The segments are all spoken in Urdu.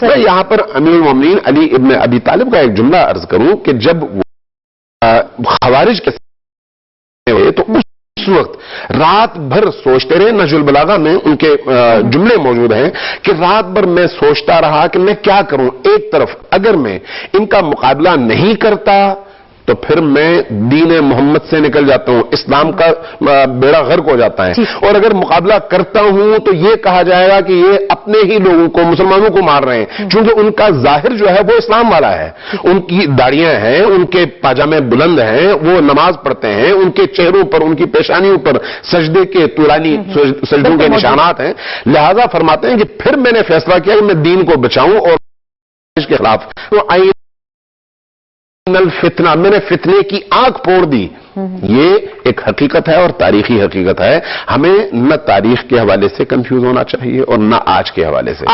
میں یہاں پر امیر المومنین علی ابن ابی طالب کا ایک جملہ عرض کروں کہ جب خوارج کے ہوئے تو اس وقت رات بھر سوچتے رہے. نہج البلاغہ میں ان کے جملے موجود ہیں کہ رات بھر میں سوچتا رہا کہ میں کیا کروں. ایک طرف اگر میں ان کا مقابلہ نہیں کرتا تو پھر میں دین محمد سے نکل جاتا ہوں, اسلام کا بیڑا غرق ہو جاتا ہے, اور اگر مقابلہ کرتا ہوں تو یہ کہا جائے گا کہ یہ اپنے ہی لوگوں کو, مسلمانوں کو مار رہے ہیں, چونکہ ان کا ظاہر جو ہے وہ اسلام والا ہے. ان کی داڑیاں ہیں, ان کے پاجامے بلند ہیں, وہ نماز پڑھتے ہیں, ان کے چہروں پر, ان کی پیشانیوں پر سجدے کے طولانی سجدوں کے نشانات ہیں. لہذا فرماتے ہیں کہ پھر میں نے فیصلہ کیا کہ میں دین کو بچاؤں اور اس کے خلاف تو الفتنہ, میں نے فتنے کی آنکھ پھوڑ دی. یہ ایک حقیقت ہے اور تاریخی حقیقت ہے. ہمیں نہ تاریخ کے حوالے سے کنفیوز ہونا چاہیے اور نہ آج کے حوالے سے.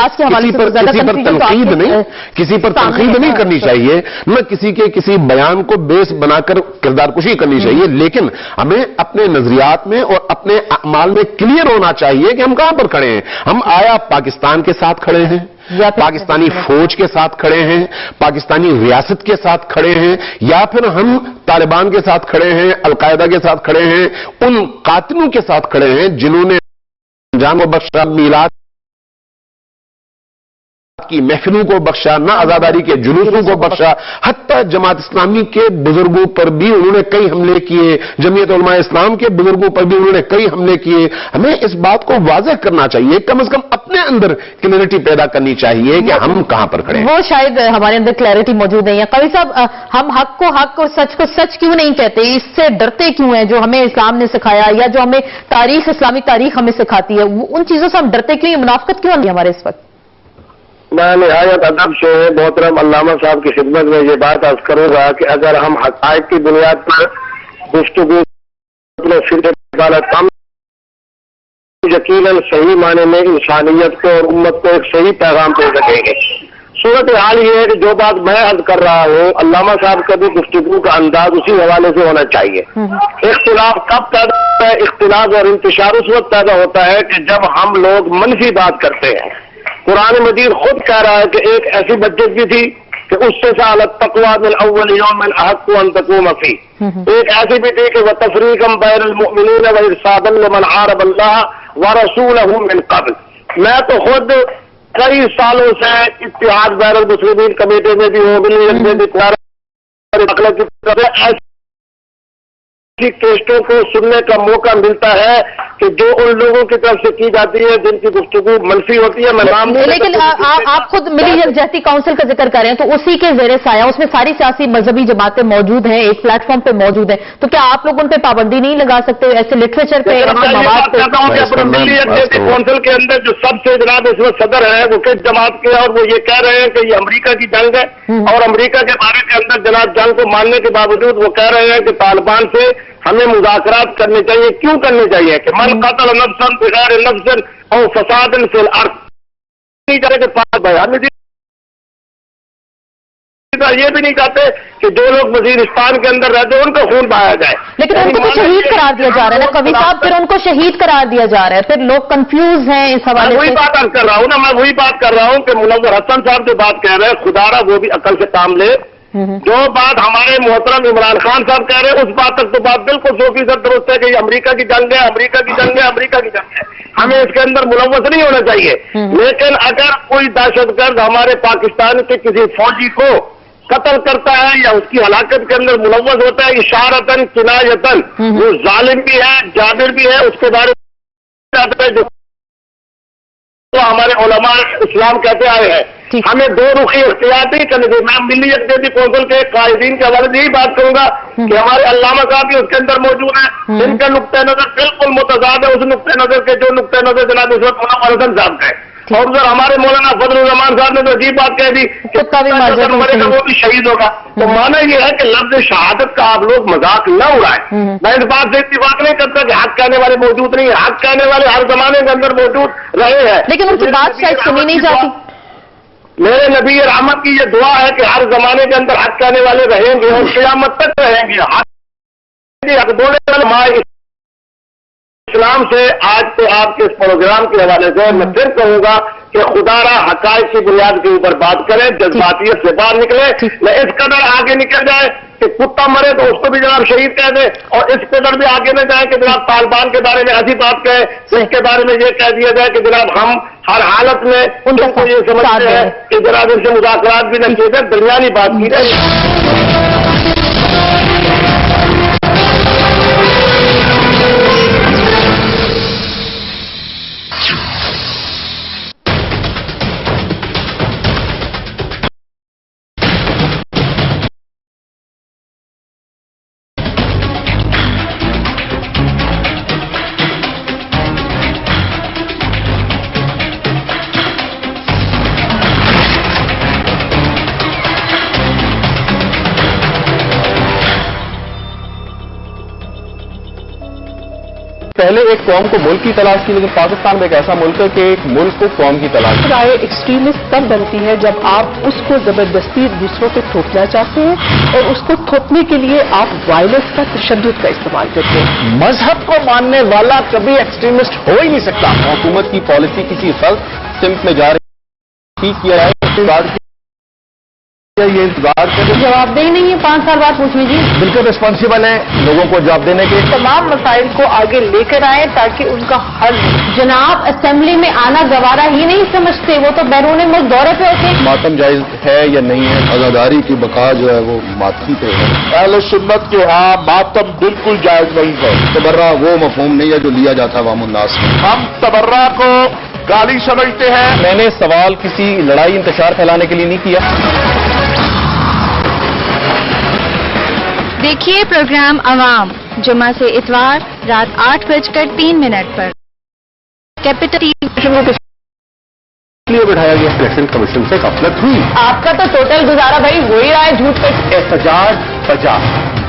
کسی پر تنقید نہیں کرنی چاہیے, نہ کسی کے کسی بیان کو بیس بنا کر کردار کشی کرنی چاہیے, لیکن ہمیں اپنے نظریات میں اور اپنے اعمال میں کلیئر ہونا چاہیے کہ ہم کہاں پر کھڑے ہیں. ہم آیا پاکستان کے ساتھ کھڑے ہیں, پاکستانی فوج کے ساتھ کھڑے ہیں, پاکستانی ریاست کے ساتھ کھڑے ہیں, یا پھر ہم طالبان کے ساتھ کھڑے ہیں, القاعدہ کے ساتھ کھڑے ہیں, ان قاتلوں کے ساتھ کھڑے ہیں جنہوں نے جان کو بخشا, میلاد کی محفلوں کو بخشا, نہ آزاداری کے جلوسوں کو بخشا, حتیٰ جماعت اسلامی کے بزرگوں پر بھی انہوں نے کئی حملے کیے, جمعیت علماء اسلام کے بزرگوں پر بھی انہوں نے کئی حملے کیے. ہمیں اس بات کو واضح کرنا چاہیے, کم از کم اپنے اندر کلیئرٹی پیدا کرنی چاہیے کہ ہم کہاں پر کھڑے ہیں. وہ شاید ہمارے اندر کلیئرٹی موجود نہیں ہے. قاضی صاحب, ہم حق کو حق اور سچ کو سچ کیوں نہیں کہتے؟ اس سے ڈرتے کیوں ہیں جو ہمیں اسلام نے سکھایا یا جو ہمیں تاریخ, اسلامی تاریخ ہمیں سکھاتی ہے, ان چیزوں سے ہم ڈرتے کیوں؟ یہ منافقت کیوں نہیں ہمارے اس وقت؟ میں نہایت ادب سے محترم علامہ صاحب کی خدمت میں یہ بات عرض کروں گا کہ اگر ہم حقائق کی بنیاد پر گفتگو ہم یقیناً صحیح معنی میں انسانیت کو اور امت کو ایک صحیح پیغام دے سکیں گے. صورت حال یہ ہے کہ جو بات میں عرض کر رہا ہوں, علامہ صاحب کا بھی گفتگو کا انداز اسی حوالے سے ہونا چاہیے. اختلاف کب پیدا ہوتا ہے؟ اختلاف اور انتشار اس وقت پیدا ہوتا ہے کہ جب ہم لوگ منفی بات کرتے ہیں. قرآن مجید خود کہہ رہا ہے کہ ایک ایسی مسجد بھی تھی کہ اس سے سالت تقویٰ من اول یوم احق ان تقوم فی, ایک ایسی بھی تھی کہ وتفریقا بین المؤمنین وارصادا لمن حارب اللہ ورسولہ من قبل. میں تو خود کئی سالوں سے اتحاد بین المسلمین کمیٹی میں بھی ہوں, ایسی کیسٹوں کو سننے کا موقع ملتا ہے کہ جو ان لوگوں کی طرف سے کی جاتی ہے جن کی گفتگو منفی ہوتی ہے. میں نام لیکن آپ خود ملی یکجہتی کونسل کا ذکر کر رہے ہیں, تو اسی کے زیر سایہ اس میں ساری سیاسی مذہبی جماعتیں موجود ہیں, ایک پلیٹ فارم پہ موجود ہیں, تو کیا آپ لوگ ان پہ پابندی نہیں لگا سکتے ایسے لٹریچر پہ, ایسے مواد پہ؟ ملی یکجہتی کونسل کے اندر جو سب سے جناب اس وقت صدر ہے وہ کس جماعت کے, اور وہ یہ کہہ رہے ہیں کہ یہ امریکہ کی جنگ ہے, اور امریکہ کے بارے کے اندر جناب جنگ کو ماننے کے باوجود وہ کہہ رہے ہیں کہ طالبان سے ہمیں مذاکرات کرنے چاہیے. کیوں کرنے چاہیے؟ کہ من قتل نفسا بغیر نفس او فساد فی الارض, یہ بھی نہیں چاہتے کہ جو لوگ وزیرستان کے اندر رہتے ہیں ان کا خون بہایا جائے. لیکن ان کو تو شہید قرار دیا جا رہا ہے نا قاضی صاحب, پھر ان کو شہید قرار دیا جا رہا ہے, پھر لوگ کنفیوز ہیں اس حوالے سے. وہی بات کر رہا ہوں نا, میں وہی بات کر رہا ہوں کہ منور حسن صاحب جو بات کہہ رہے ہیں, خدا را وہ بھی عقل سے کام لے. جو بات ہمارے محترم عمران خان صاحب کہہ رہے ہیں اس بات تک تو بات بالکل 100% درست ہے کہ یہ امریکہ کی جنگ ہے, امریکہ کی جنگ ہے, امریکہ کی جنگ ہے. ہمیں اس کے اندر ملوث نہیں ہونا چاہیے. لیکن اگر کوئی دہشت گرد ہمارے پاکستان کے کسی فوجی کو قتل کرتا ہے یا اس کی ہلاکت کے اندر ملوث ہوتا ہے اشارتاً کنایتاً, وہ ظالم بھی ہے, جابر بھی ہے, اس کے بارے میں جو ہمارے علماء اسلام کہتے آئے ہیں. ہمیں دو رخی اختیار نہیں کرنے چاہیے. میں ملی یکجہتی کونسل کے قائدین کے حوالے سے یہی بات کروں گا کہ ہمارے علامہ صاحب بھی اس کے اندر موجود ہیں, ان کا نقطۂ نظر بالکل متضاد ہے اس نقطۂ نظر کے جو نقطۂ نظر جناب اس وقت مولانا حسن صاحب کا ہے. اور ادھر ہمارے مولانا فضل الرحمان صاحب نے تو عجیب بات کہہ دی کہ مرے گا وہ بھی شہید ہوگا. تو مانا یہ ہے کہ لفظ شہادت کا آپ لوگ مذاق نہ اڑائیں. میں اس بات سے اتفاق نہیں کرتا کہ حق کہنے والے موجود نہیں ہیں, حق کہنے والے ہر زمانے کے اندر موجود رہے ہیں, لیکن ان کی بات شاید سنی نہیں جاتی. میرے نبی رحمت کی یہ دعا ہے کہ ہر زمانے کے اندر حق کہنے والے رہیں گے اور قیامت تک رہیں گے. حق بولنے والے اسلام سے آج تو آپ کے اس پروگرام کے حوالے سے میں پھر کہوں گا کہ خدارا حقائق کی بنیاد کے اوپر بات کریں، جذباتیت سے باہر نکلے، نہ اس قدر آگے نکل جائے کہ کتا مرے تو اس کو بھی جناب شہید کہہ دیں، اور اس قدر بھی آگے نہ جائے کہ جناب طالبان کے بارے میں ایسی بات کہے اس کے بارے میں یہ کہہ دیا جائے کہ جناب ہم ہر حالت میں ان کو یہ سمجھتے ہیں کہ جناب ان سے مذاکرات بھی نہ کیے جائے، درمیانی بات کی جائے۔ پہلے ایک قوم کو ملک کی تلاش کی، لیکن پاکستان میں ایک ایسا ملک ہے کہ ایک ملک کو قوم کی تلاش ہے۔ رائے ایکسٹریمسٹ تب بنتی ہے جب آپ اس کو زبردستی دوسروں پہ تھوپنا چاہتے ہیں اور اس کو تھوپنے کے لیے آپ وائلنس کا، تشدد کا استعمال کرتے ہیں۔ مذہب کو ماننے والا کبھی ایکسٹریمسٹ ہو ہی نہیں سکتا۔ حکومت کی پالیسی کسی غلط سمت میں جا رہی ہے، کیا ہے یہ انتظار کریں، جواب دہی نہیں ہے، 5 سال بعد پوچھ لیجیے۔ بالکل ریسپانسبل ہیں لوگوں کو جواب دینے کے۔ تمام مسائل کو آگے لے کر آئیں تاکہ ان کا حل۔ جناب اسمبلی میں آنا گوارا ہی نہیں سمجھتے، وہ تو بیرون ملک دورے پہ ہوتے ہیں۔ ماتم جائز ہے یا نہیں ہے؟ آزاداری کی بقا جو ہے وہ ماتم پہ ہے۔ اہل سنت کے ہاں ماتم بالکل جائز نہیں ہے۔ تبرہ وہ مفہوم نہیں ہے جو لیا جاتا عوام الناس میں۔ ہم تبرہ کو گالی سمجھتے ہیں۔ میں نے سوال کسی لڑائی انتشار پھیلانے کے لیے نہیں کیا۔ دیکھیے پروگرام عوام جمعہ سے اتوار رات 8:03 پر کیپٹل ٹی وی۔ لیے بٹھایا گیا الیکشن کمیشن سے غفلت ہوئی۔ آپ کا تو ٹوٹل گزارا بھائی وہی رہا ہے جھوٹ پہ۔ احتجاج بجا،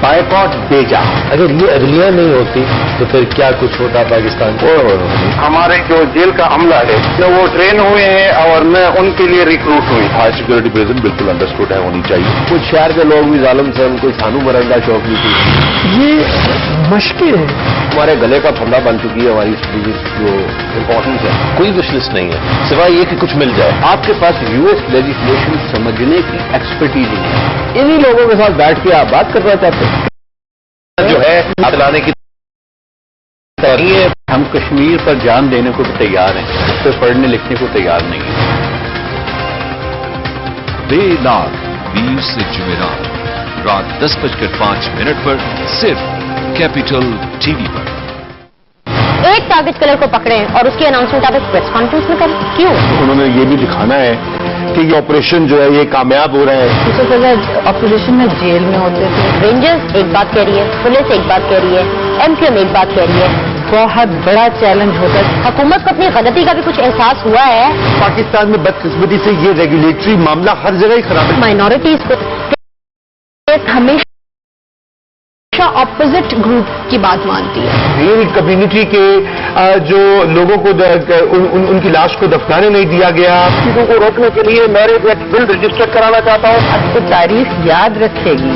بائیکاٹ بھیجا۔ اگر یہ عدلیہ نہیں ہوتی تو پھر کیا کچھ ہوتا پاکستان کو؟ ہمارے جو جیل کا عملہ ہے نہ وہ ٹرین ہوئے ہیں اور نہ ان کے لیے ریکروٹ ہوئے۔ ہائی سیکورٹی پریزن بالکل انڈرسٹوڈ ہے، ہونی چاہیے۔ کچھ شہر کے لوگ بھی ظالم سے ان کو سانو مرن کا شوق نہیں تھی۔ یہ مشکل ہے، ہمارے گلے کا پھندا بن چکی ہے ہماری جو امپورٹنس ہے۔ کوئی وش لسٹ نہیں ہے سوائے یہ کہ کچھ مل جائے۔ آپ کے پاس یو ایس لیجسلیشن سمجھنے کی ایکسپرٹیز نہیں ہے۔ انہی لوگوں کے ساتھ بیٹھ کے آپ بات کرنا چاہتے ہیں جو ہے لانے کی نہیں ہے۔ ہم کشمیر پر جان دینے کو بھی تیار ہیں، اس پہ پڑھنے لکھنے کو تیار نہیں ہیں۔ دیر رات 20 سے جمعرات رات 10:05 پر صرف کیپٹل ٹی وی پر۔ ایک کاغذ کلر کو پکڑیں اور اس کی اناؤنسمنٹ آپ پریس کانفرنس میں کریں، کیوں؟ انہوں نے یہ بھی دکھانا ہے کہ یہ آپریشن جو ہے یہ کامیاب ہو رہا ہے۔ اس سے پہلے اپوزیشن میں جیل میں ہوتے تھے، رینجرز ایک بات کہہ رہی ہے، پولیس ایک بات کہہ رہی ہے، ایم کیو ایم ایک بات کہہ رہی ہے۔ بہت بڑا چیلنج ہوتا ہے۔ حکومت کو اپنی غلطی کا بھی کچھ احساس ہوا ہے؟ پاکستان میں بدقسمتی سے یہ ریگولیٹری معاملہ ہر جگہ ہی خراب ہے۔ مائنورٹیز کو ہمیشہ اپوزٹ گروپ کی بات مانتی ہے۔ یہ کمیونٹی کے جو لوگوں کو ان کی لاش کو دفنانے نہیں دیا گیا، چیزوں کو روکنے کے لیے میرج ایکٹ بل رجسٹر کرانا چاہتا ہوں۔ اب تو تاریخ یاد رکھے گی۔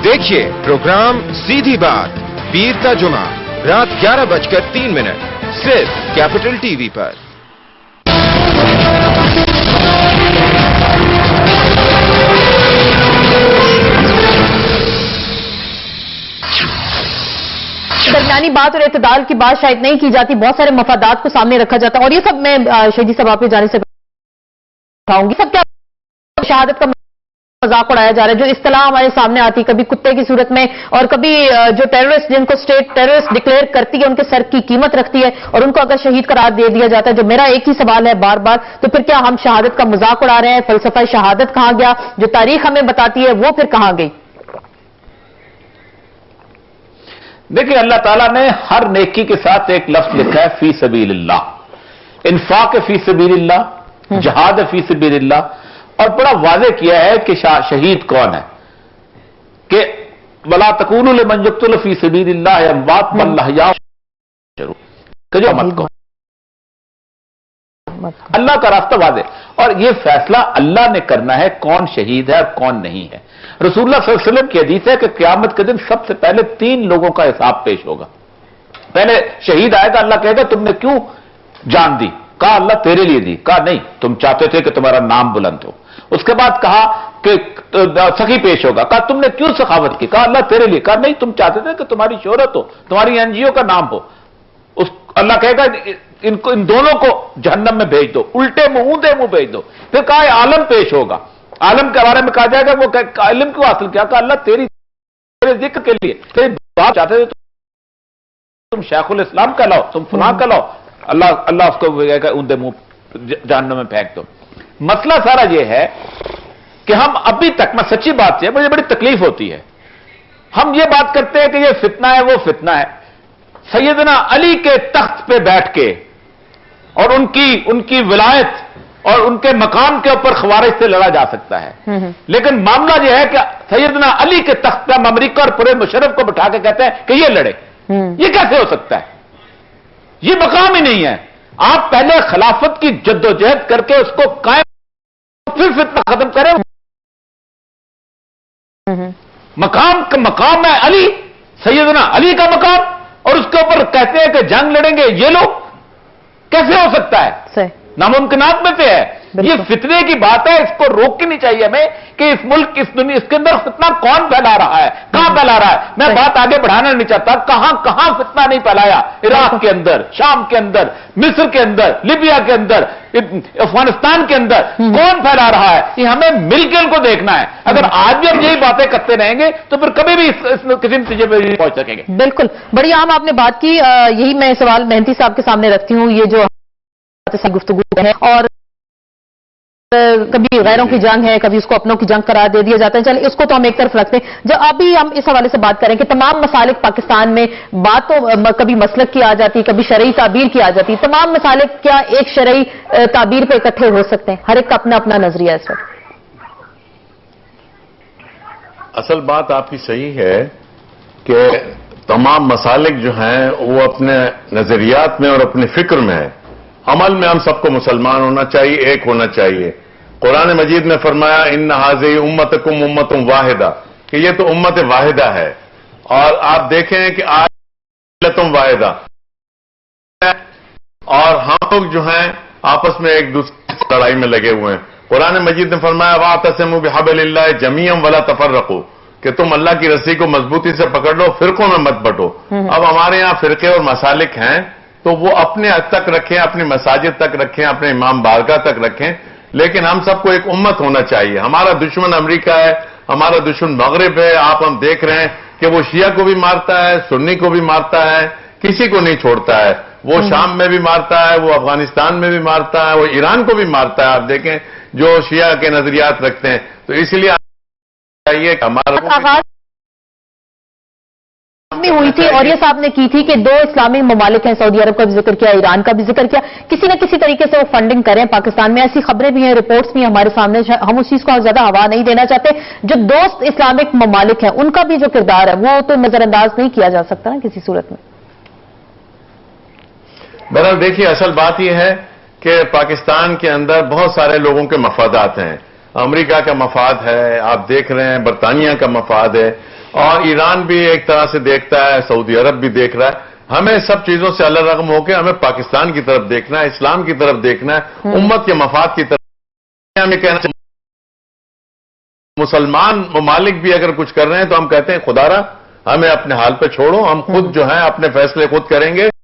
دیکھیے پروگرام سیدھی بات ویرتا جمعہ رات 11:03 صرف کیپٹل ٹی وی پر۔ درمیانی بات اور اعتدال کی بات شاید نہیں کی جاتی، بہت سارے مفادات کو سامنے رکھا جاتا ہے، اور یہ سب میں شہیدی صاحب آپ کی جانے سے بتاؤں گی۔ سب کیا شہادت کا مذاق اڑایا جا رہا ہے، جو اصطلاح ہمارے سامنے آتی کبھی کتے کی صورت میں اور کبھی جو ٹیررسٹ جن کو اسٹیٹ ٹیررسٹ ڈکلیئر کرتی ہے ان کے سر کی قیمت رکھتی ہے اور ان کو اگر شہید قرار دے دیا جاتا ہے۔ جو میرا ایک ہی سوال ہے بار بار، تو پھر کیا ہم شہادت کا مذاق اڑا رہے ہیں؟ فلسفہ شہادت کہاں گیا؟ جو تاریخ ہمیں بتاتی ہے وہ پھر کہاں گئی؟ دیکھیں اللہ تعالیٰ نے ہر نیکی کے ساتھ ایک لفظ لکھا ہے فی سبیل اللہ، انفاق فی سبیل اللہ، جہاد فی سبیل اللہ، اور بڑا واضح کیا ہے کہ شہید کون ہے، کہ وَلَا تَكُونُوا لِمَنْ يُقْتَلُ فِي سَبِيلِ اللَّهِ أَمْوَاتٌ بَلْ أَحْيَاءٌ کہ جو مت کو اللہ کا راستہ واضح، اور یہ فیصلہ اللہ نے کرنا ہے کون شہید ہے اور کون نہیں ہے۔ رسول اللہ صلی اللہ علیہ وسلم کی حدیث ہے کہ قیامت کے دن سب سے پہلے 3 لوگوں کا حساب پیش ہوگا۔ پہلے شہید آئے گا، اللہ کہے گا تم نے کیوں جان دی؟ کہا اللہ تیرے لیے دی. کہا نہیں تم چاہتے تھے کہ تمہارا نام بلند ہو. اس کے بعد کہا کہ سخی پیش ہوگا. کہا تم نے کیوں سخاوت کی؟ کہا اللہ تیرے لیے. کہا نہیں تم چاہتے تھے کہ تمہاری شہرت ہو, تمہاری این جی او کا نام ہو. اللہ کہے گا ان دونوں کو جہنم میں بھیج دو, الٹے منہ اوندے منہ بھیج دو. پھر کہا عالم پیش ہوگا. عالم کے بارے میں کہا جائے گا وہ علم کیوں حاصل کیا؟ کہا اللہ تیرے ذکر کے لیے, تیری بات چاہتے تھے تم شیخ الاسلام کہلاؤ, تم فلاں کہلاؤ. اللہ اس کو اندے منہ جہنم میں پھینک دو. مسئلہ سارا یہ ہے کہ ہم ابھی تک, میں سچی بات ہے, مجھے بڑی تکلیف ہوتی ہے, ہم یہ بات کرتے ہیں کہ یہ فتنہ ہے وہ فتنہ ہے. سیدنا علی کے تخت پہ بیٹھ کے اور ان کی ولایت اور ان کے مقام کے اوپر خوارج سے لڑا جا سکتا ہے, لیکن معاملہ یہ ہے کہ سیدنا علی کے تخت پہ ہم امریکہ اور پورے مشرف کو بٹھا کے کہتے ہیں کہ یہ لڑے. یہ کیسے ہو سکتا ہے؟ یہ مقام ہی نہیں ہے. آپ پہلے خلافت کی جدوجہد کر کے اس کو قائم, پھر فتنہ ختم کریں. مقام ہے علی, سیدنا علی کا مقام, اور اس کے اوپر کہتے ہیں کہ جنگ لڑیں گے یہ لوگ. کیسے ہو سکتا ہے؟ صحیح. ناممکنات میں سے ہے. یہ فتنے کی بات ہے, اس کو روکنی چاہیے ہمیں کہ اس ملک, اس دنیا, اس کے اندر فتنہ کون پھیلا رہا ہے, کہاں پھیلا رہا ہے. میں بات آگے بڑھانا نہیں چاہتا, کہاں فتنہ نہیں پھیلایا. عراق کے اندر, شام کے اندر, مصر کے اندر, لیبیا کے اندر, افغانستان کے اندر کون پھیلا رہا ہے. یہ ہمیں مل کے ان کو دیکھنا ہے. اگر آج بھی ہم یہی باتیں کرتے رہیں گے تو پھر کبھی بھی کسی نتیجے پہ نہیں پہنچ سکیں گے. بالکل, بڑی اہم آپ نے بات کی. یہی میں سوال مہنتی صاحب کے سامنے رکھتی ہوں. یہ جو گفتگو ہے اور کبھی غیروں کی جنگ ہے, کبھی اس کو اپنوں کی جنگ قرار دے دیا جاتا ہے. چلے اس کو تو ہم ایک طرف رکھتے ہیں. جب ابھی ہم اس حوالے سے بات کریں کہ تمام مسالک پاکستان میں, بات تو کبھی مسلک کی آ جاتی, کبھی شرعی تعبیر کی آ جاتی. تمام مسالک کیا ایک شرعی تعبیر پہ اکٹھے ہو سکتے ہیں؟ ہر ایک کا اپنا اپنا نظریہ ہے اس وقت. اصل بات آپ کی صحیح ہے کہ تمام مسالک جو ہیں وہ اپنے نظریات میں اور اپنے فکر میں ہے. عمل میں ہم سب کو مسلمان ہونا چاہیے, ایک ہونا چاہیے. قرآن مجید نے فرمایا ان ھذہ امتکم امۃ واحدہ, کہ یہ تو امت واحدہ ہے. اور آپ دیکھیں کہ آج ملتم واحدہ, اور ہم لوگ جو ہیں آپس میں ایک دوسرے کی لڑائی میں لگے ہوئے ہیں. قرآن مجید نے فرمایا واعتصموا بحبل اللہ جمیعا ولا تفرقوا, کہ تم اللہ کی رسی کو مضبوطی سے پکڑ لو, فرقوں میں مت بٹو. اب ہمارے یہاں فرقے اور مسالک ہیں تو وہ اپنے حد تک رکھیں, اپنی مساجد تک رکھیں, اپنے امام بارگاہ تک رکھیں, لیکن ہم سب کو ایک امت ہونا چاہیے. ہمارا دشمن امریکہ ہے, ہمارا دشمن مغرب ہے. ہم دیکھ رہے ہیں کہ وہ شیعہ کو بھی مارتا ہے, سنی کو بھی مارتا ہے, کسی کو نہیں چھوڑتا ہے. وہ شام میں بھی مارتا ہے, وہ افغانستان میں بھی مارتا ہے, وہ ایران کو بھی مارتا ہے. آپ دیکھیں جو شیعہ کے نظریات رکھتے ہیں. تو اس لیے چاہیے کہ ہمارا ہوئی تھی اور یہ صاحب نے کی تھی کہ 2 اسلامی ممالک ہیں, سعودی عرب کا بھی ذکر کیا, ایران کا بھی ذکر کیا, کسی نہ کسی طریقے سے وہ فنڈنگ کریں پاکستان میں. ایسی خبریں بھی ہیں, رپورٹس بھی ہیں ہمارے سامنے. ہم اس چیز کو زیادہ ہوا نہیں دینا چاہتے. جو دوست اسلامک ممالک ہیں ان کا بھی جو کردار ہے وہ تو نظر انداز نہیں کیا جا سکتا نا کسی صورت میں. بہرحال دیکھیے, اصل بات یہ ہے کہ پاکستان کے اندر بہت سارے لوگوں کے مفادات ہیں. امریکہ کا مفاد ہے, آپ دیکھ رہے ہیں, برطانیہ کا مفاد ہے, اور ایران بھی ایک طرح سے دیکھتا ہے, سعودی عرب بھی دیکھ رہا ہے. ہمیں سب چیزوں سے الگ رقم ہو کے ہمیں پاکستان کی طرف دیکھنا ہے, اسلام کی طرف دیکھنا ہے, امت کے مفاد کی طرف. ہمیں کہنا چاہیے مسلمان ممالک بھی اگر کچھ کر رہے ہیں تو ہم کہتے ہیں خدا را ہمیں اپنے حال پہ چھوڑو, ہم خود جو ہیں اپنے فیصلے خود کریں گے.